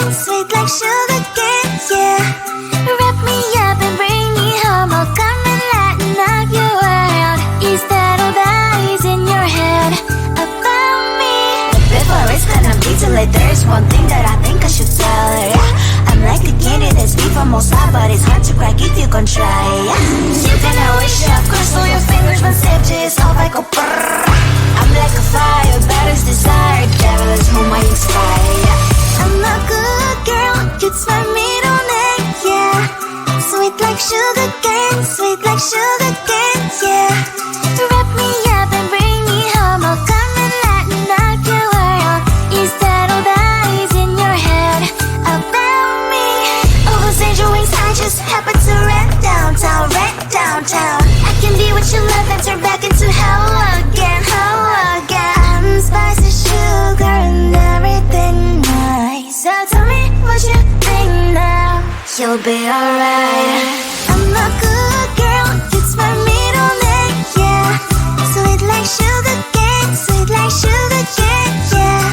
cane, sweet like sugar cane, yeah. Wrap me up and bring me home, I'll come and lighten up your world. Is that all that is in your head about me? Before it's gonna be too late, there's one thing that I think I should tell her, yeah. I'm like the candy that's made from Mosa, but it's hard to crack if you can try, yeah. You can wish you have crossed all your fingers, but safety is off, I go brrrr. I'm like a fire, balance desire, devil is whom I inspire, yeah. I'm a good girl, it's my middle name, yeah. Sweet like sugar cane, sweet like sugar cane, yeah. Wrap me up and bring me home, I'll come and lighten up your world. Is that all that is in your head about me? All those angel wings I just happen to rent downtown, rent downtown. I can be what you love and turn back into hell again, hell again. I'm spicy sugar and everything nice. So tell me what you think now, you'll be alright. I'm a good girl, it's my middle name, yeah. Sweet like sugar cane, sweet like sugar cane, yeah.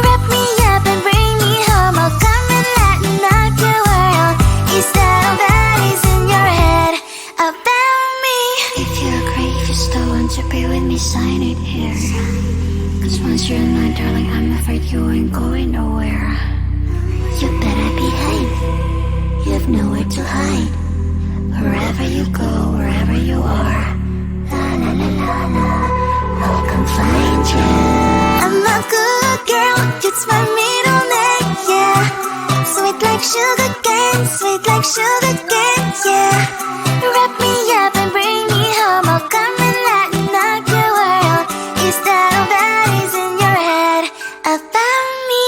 Wrap me up and bring me home, I'll come and lighten up your world. Is that all that is in your head about me? If you agree, if you still want to be with me, sign it here. Cause once you're mine, darling, I'm afraid you ain't going nowhere. You better behave, you have nowhere to hide. Wherever you go, wherever you are, la la la la la, I'll come find you. I'm a good girl, it's my middle name, yeah. Sweet like sugar cane, sweet like sugar cane, yeah. Wrap me up and bring me home, I'll come and lighten up your world. Is that all that is in your head about me?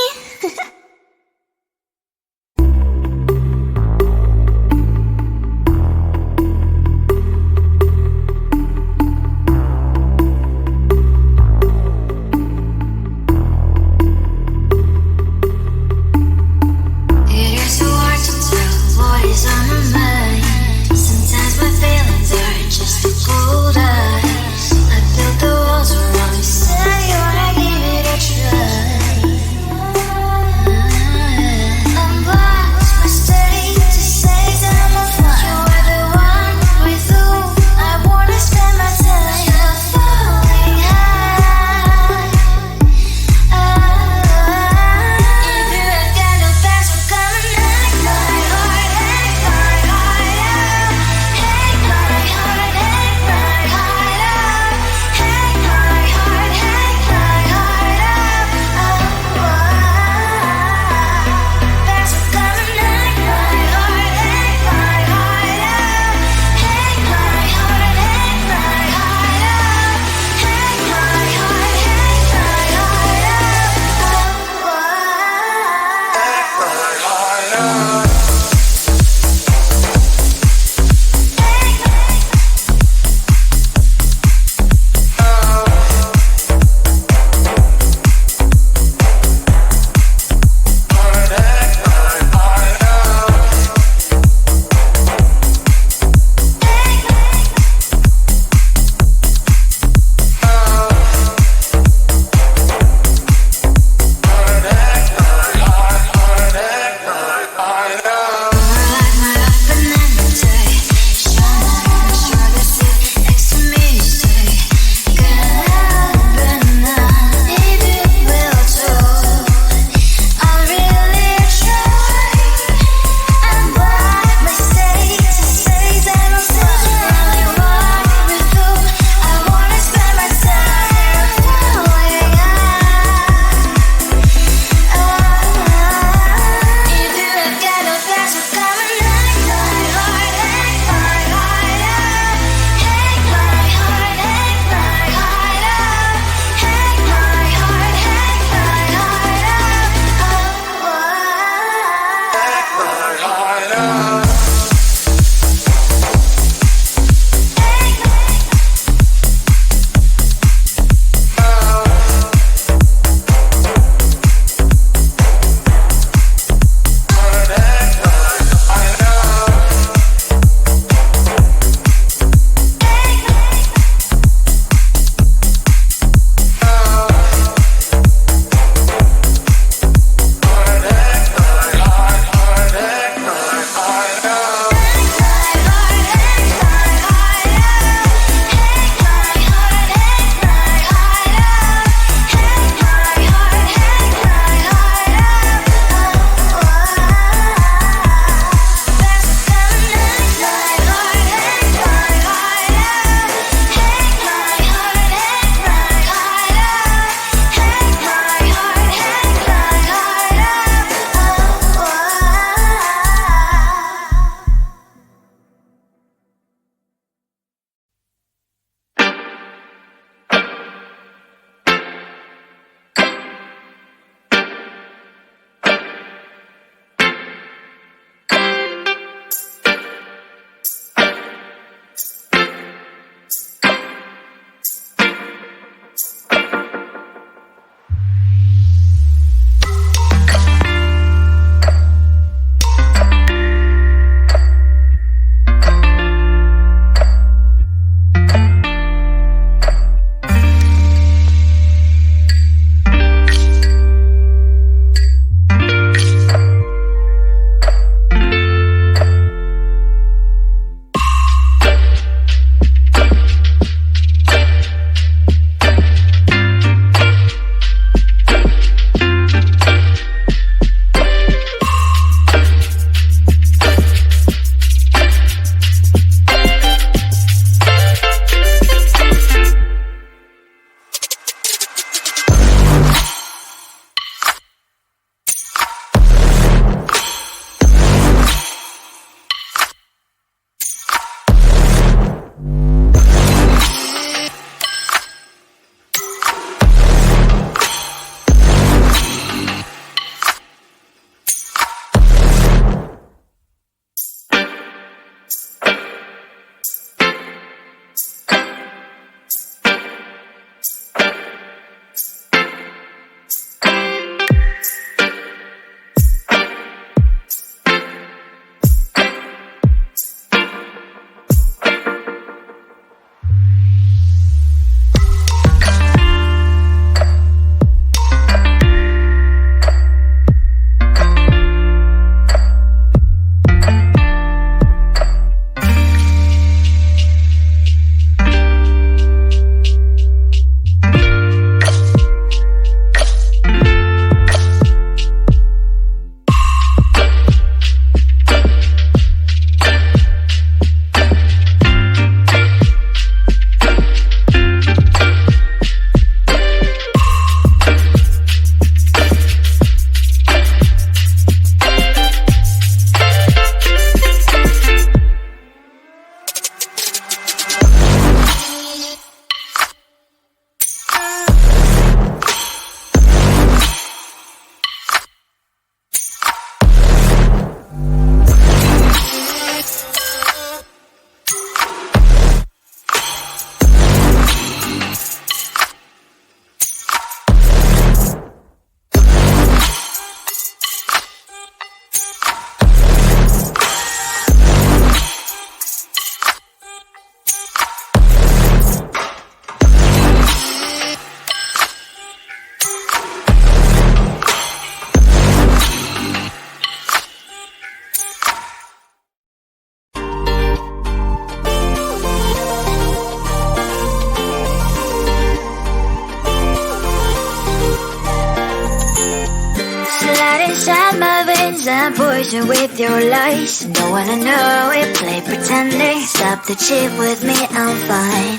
out my veins and poison with your lies. Don't wanna know it, play pretending. Stop the cheat with me, I'm fine.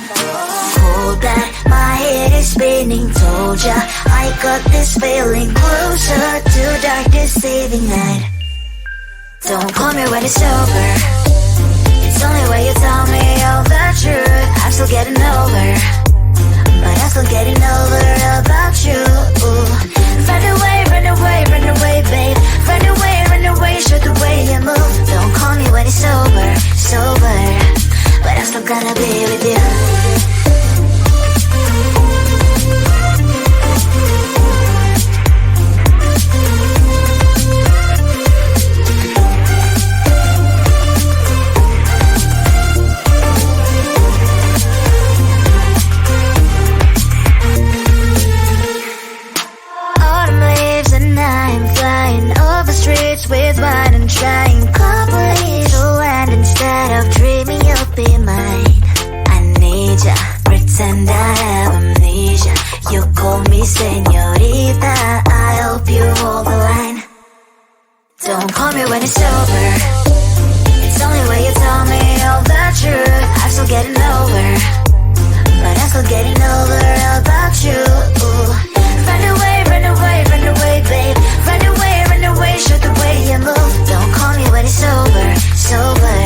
Hold that, my head is spinning. Told ya, I got this feeling closer to dark deceiving night. Don't call me when it's over. It's only when you tell me all the truth. I'm still getting over, but I'm still getting over about you. Run away, run away, run away, babe. Run away, show the way you move. Don't call me when it's over, sober, but I'm still gonna be with you. With what I'm trying, complete land instead of dreaming you'll be mine. I need ya, pretend I have amnesia. You call me señorita, I hope you hold the line. Don't call me when it's over. It's only when you tell me all the truth. I'm still getting over, but I'm still getting over about you. Run away, run away, run away, babe. Run away, show the way you move. Don't call me when it's over, sober,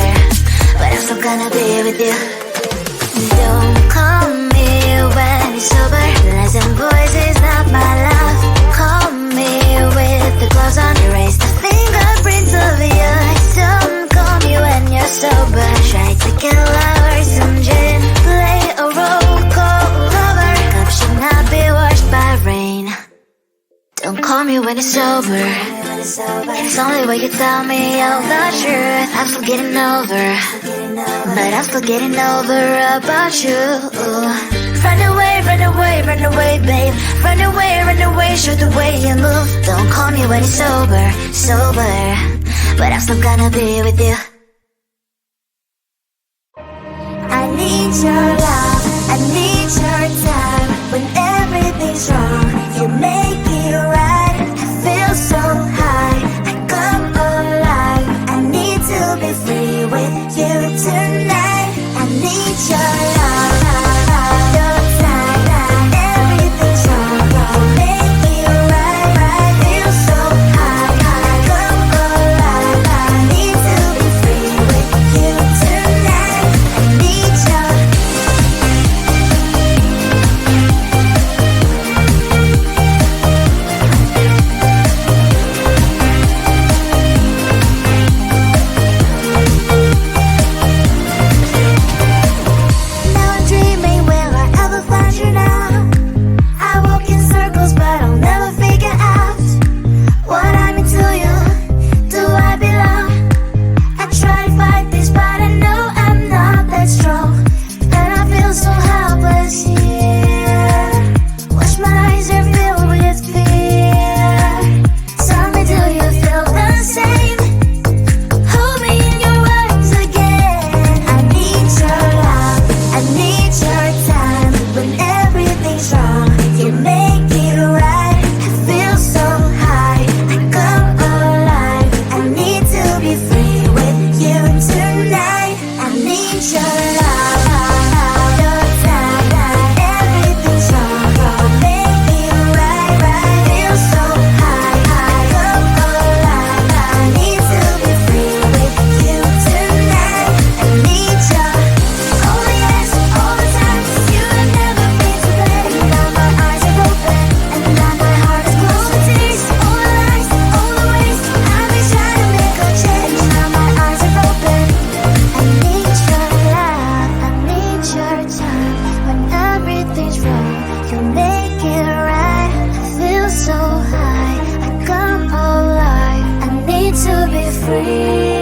but I'm still gonna be with you. Don't call me when it's over. Lies and boys is not my love. Call me with the gloves on. Erase the fingerprints of your eyes. Don't call me when you're sober. Try to get lovers, some gin. Play a role called lover. Cup should not be washed by rain. Don't call me when it's over. It's only when you tell me all the truth. I'm still getting over, but I'm still getting over about you. Run away, run away, run away, babe. Run away, show the way you move. Don't call me when it's over, sober, but I'm still gonna be with you. I need your love, I need your time. When everything's wrong, you make it right. I feel so high, I come alive. I need to be free with you tonight. I need your love, your time. Everything's wrong, you make it right. I feel so high, I come alive. I need to be free with you tonight. I need your free.